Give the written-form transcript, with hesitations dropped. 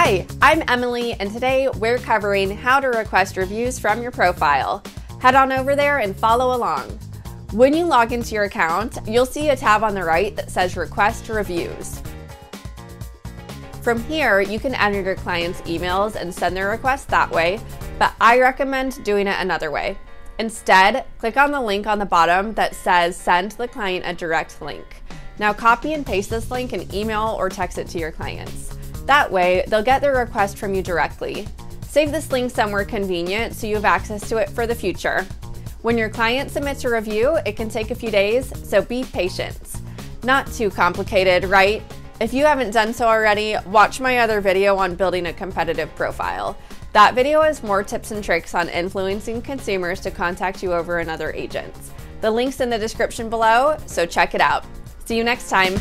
Hi, I'm Emily, and today we're covering how to request reviews from your profile. Head on over there and follow along. When you log into your account, you'll see a tab on the right that says Request Reviews. From here, you can enter your client's emails and send their request that way, but I recommend doing it another way. Instead, click on the link on the bottom that says Send the client a direct link. Now copy and paste this link and email or text it to your clients. That way, they'll get their request from you directly. Save this link somewhere convenient so you have access to it for the future. When your client submits a review, it can take a few days, so be patient. Not too complicated, right? If you haven't done so already, watch my other video on building a competitive profile. That video has more tips and tricks on influencing consumers to contact you over another agent. The link's in the description below, so check it out. See you next time.